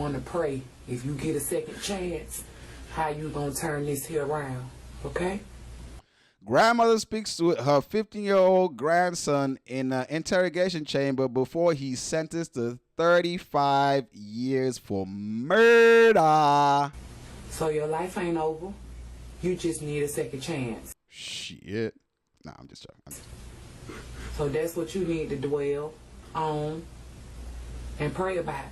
want to pray. If you get a second chance, how you gonna turn this here around, okay? Grandmother speaks to her 15-year-old grandson in an interrogation chamber before he's sentenced to 35 years for murder. So your life ain't over. You just need a second chance. Shit. Nah, I'm just joking. So that's what you need to dwell on and pray about.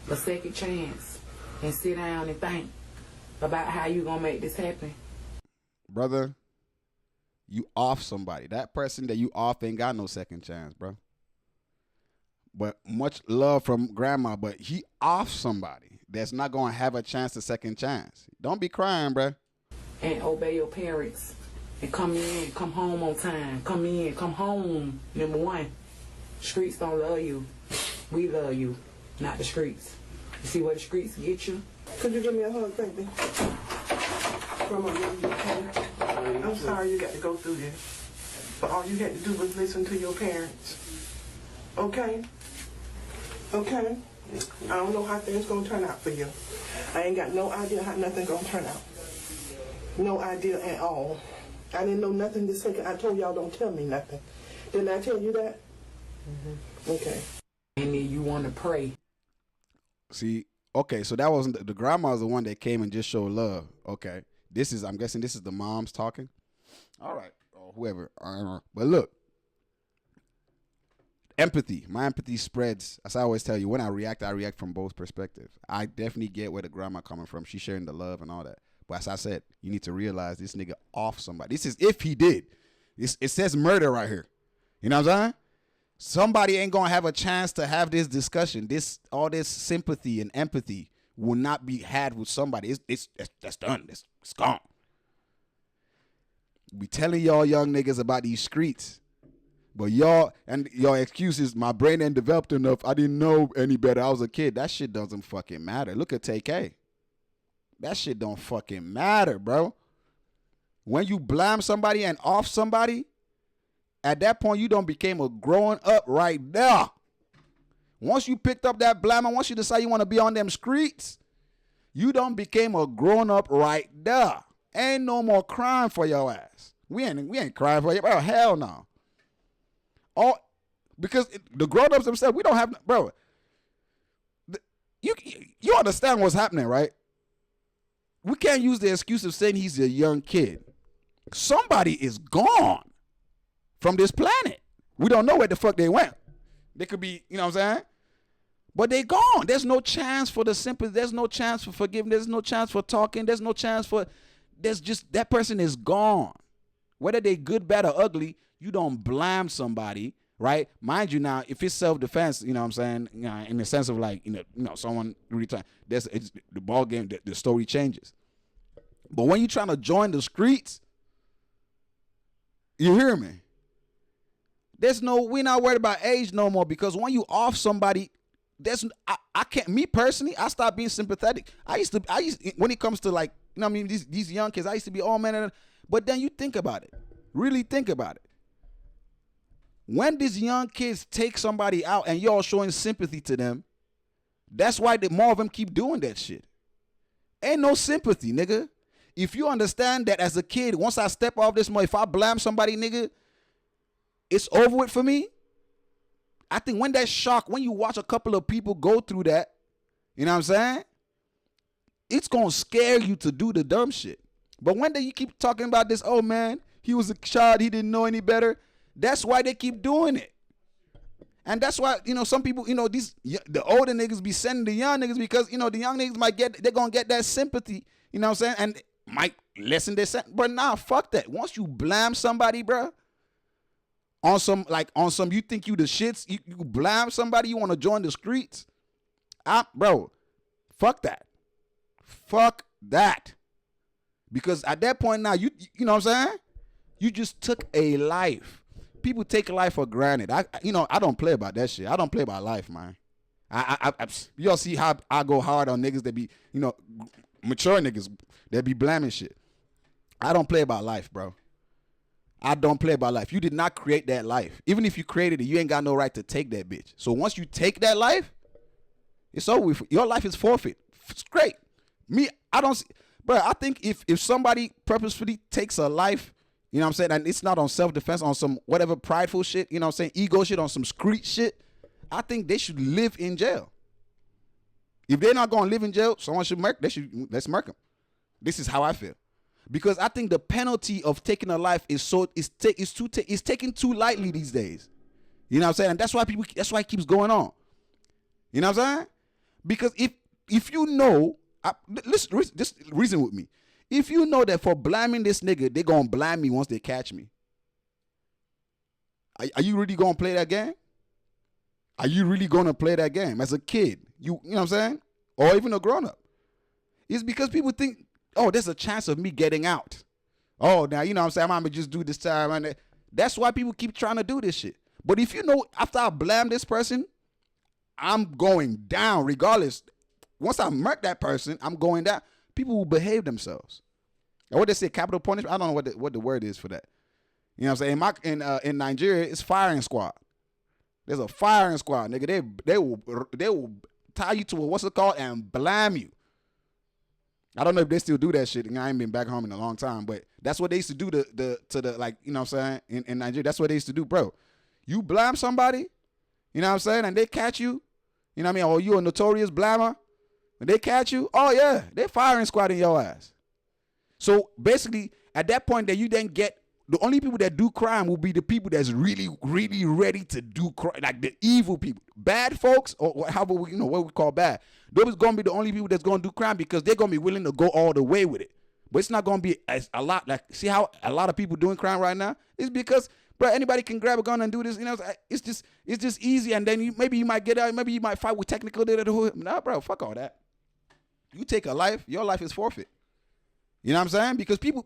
A second chance. And sit down and think about how you gonna make this happen. Brother, you off somebody. That person that you off ain't got no second chance, bro. But much love from grandma, but he off somebody that's not going to have a chance to second chance. Don't be crying, bro. And obey your parents. And come in, come home on time. Come in, come home. Number one, streets don't love you. We love you, not the streets. You see where the streets get you? Could you give me a hug, baby? Grandma, you okay? I'm sorry you got to go through this. But all you had to do was listen to your parents. Okay? Okay? I don't know how things gonna turn out for you. I ain't got no idea how nothing gonna turn out. No idea at all. I didn't know nothing this second. I told y'all don't tell me nothing. Didn't I tell you that? Mm-hmm. Okay. And then you want to pray. See, okay, so that wasn't the grandma's the one that came and just showed love. Okay. I'm guessing this is the moms talking. All right. Or whoever. But look. Empathy. My empathy spreads. As I always tell you, when I react from both perspectives. I definitely get where the grandma coming from. She's sharing the love and all that. But as I said, you need to realize this nigga off somebody. This is if he did. It says murder right here. You know what I'm saying? Somebody ain't gonna have a chance to have this discussion. All this sympathy and empathy will not be had with somebody. That's done. It's gone. We telling y'all young niggas about these streets. But y'all, and your excuses, my brain ain't developed enough. I didn't know any better. I was a kid. That shit doesn't fucking matter. Look at TK. That shit don't fucking matter, bro. When you blame somebody and off somebody, at that point, you don't became a growing up right there. Once you picked up that blame and once you decide you want to be on them streets, you don't became a grown up right there. Ain't no more crying for your ass. We ain't crying for you, bro. Hell no. Because the grown-ups themselves, we don't have, bro. You understand what's happening, right? We can't use the excuse of saying he's a young kid. Somebody is gone from this planet. We don't know where the fuck they went. They could be, you know what I'm saying? But they gone. There's no chance for the sympathy. There's no chance for forgiveness. There's no chance for talking. There's no chance for, there's just, that person is gone. Whether they good, bad, or ugly, you don't blame somebody, right? Mind you now, if it's self-defense, you know what I'm saying, you know, in the sense of like, you know someone retire, it's the ball game, the story changes. But when you're trying to join the streets, you hear me? We're not worried about age no more, because when you off somebody, I can't, me personally, I stopped being sympathetic. I used when it comes to like, you know what I mean, these young kids, I used to be, oh man, but then you think about it, really think about it. When these young kids take somebody out and y'all showing sympathy to them, that's why more of them keep doing that shit. Ain't no sympathy, nigga. If you understand that as a kid, once I step off this if I blame somebody, nigga, it's over with for me. I think when that shock, when you watch a couple of people go through that, you know what I'm saying? It's going to scare you to do the dumb shit. But when you keep talking about this, oh man, he was a child, he didn't know any better. That's why they keep doing it. And that's why, you know, some people, you know, the older niggas be sending the young niggas because, you know, the young niggas they're going to get that sympathy, you know what I'm saying? And might lessen their sentence. But nah, fuck that. Once you blame somebody, bro, on some, you think you the shits, you blame somebody, you want to join the streets, bro, fuck that. Fuck that. Because at that point now, you know what I'm saying? You just took a life. People take life for granted. I don't play about that shit. I don't play about life, man. Y'all see how I go hard on niggas that be, you know, mature niggas that be blaming shit. I don't play about life, bro. I don't play about life. You did not create that life. Even if you created it, you ain't got no right to take that bitch. So once you take that life, It's over with. Your life is forfeit. It's great. Me, I don't see, bro. I think if somebody purposefully takes a life, you know what I'm saying, and it's not on self-defense, on some whatever prideful shit, you know what I'm saying, ego shit, on some street shit, I think they should live in jail. If they're not gonna live in jail, someone should murk. Let's murk them. This is how I feel, because I think the penalty of taking a life is taken too lightly these days. You know what I'm saying? And that's why it keeps going on. You know what I'm saying? Because if you know, listen, just reason with me. If you know that for blaming this nigga, they gonna blame me once they catch me, are you really gonna play that game? Are you really gonna play that game as a kid? You know what I'm saying? Or even a grown up? It's because people think, oh, there's a chance of me getting out. Oh, now you know what I'm saying, I'm gonna just do this time, and that's why people keep trying to do this shit. But if you know, after I blame this person, I'm going down regardless. Once I murk that person, I'm going down. People will behave themselves. And what they say, capital punishment. I don't know what the word is for that. You know what I'm saying? In Nigeria, it's firing squad. There's a firing squad, nigga. They will tie you to what's it called and blame you. I don't know if they still do that shit. I ain't been back home in a long time, but that's what they used to do to the like, you know what I'm saying, in Nigeria. That's what they used to do, bro. You blame somebody, you know what I'm saying, and they catch you, you know what I mean, or you a notorious blamer, when they catch you, oh yeah, they firing squad in your ass. So basically, at that point that you then get, the only people that do crime will be the people that's really, really ready to do crime, like the evil people. Bad folks, or however we, you know, what we call bad. Those gonna be the only people that's gonna do crime because they're gonna be willing to go all the way with it. But it's not gonna be a lot, like, see how a lot of people doing crime right now? It's because, bro, anybody can grab a gun and do this, you know, it's just easy, and then maybe you might get out, maybe you might fight with technical, nah, bro, fuck all that. You take a life, your life is forfeit. You know what I'm saying? Because people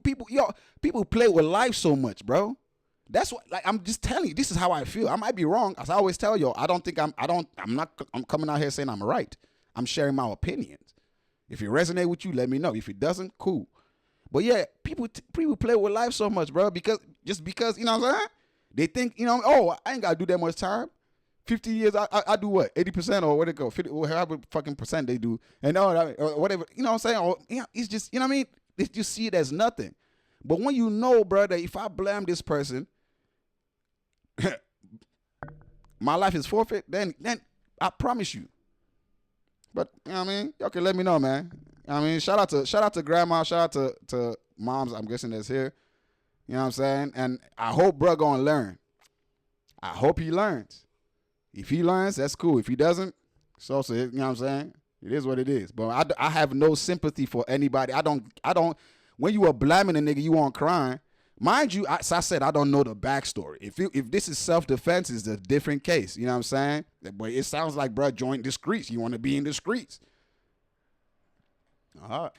play with life so much, bro. That's what, like, I'm just telling you, this is how I feel. I might be wrong. As I always tell y'all, I'm coming out here saying I'm right. I'm sharing my opinions. If it resonate with you, let me know. If it doesn't, cool. But yeah, people play with life so much, bro, because, you know what I'm saying? They think, you know, oh, I ain't got to do that much time. 50 years, I do what? 80% or what it go? 50, whatever fucking percent they do. And all that, or whatever, you know what I'm saying? Or, you know, it's just, you know what I mean? They just see it as nothing. But when you know, bro, that if I blame this person, my life is forfeit, then I promise you. But, you know what I mean? Y'all can let me know, man. I mean, shout out to grandma, shout out to moms, I'm guessing, that's here. You know what I'm saying? And I hope bro gonna learn. I hope he learns. If he learns, that's cool. If he doesn't, it's also, you know what I'm saying? It is what it is. But I have no sympathy for anybody. I don't, when you are blaming a nigga, you on crying. Mind you, as I said, I don't know the backstory. If this is self-defense, it's a different case. You know what I'm saying? But it sounds like, bro, joint the streets. You want to be in the streets. All right.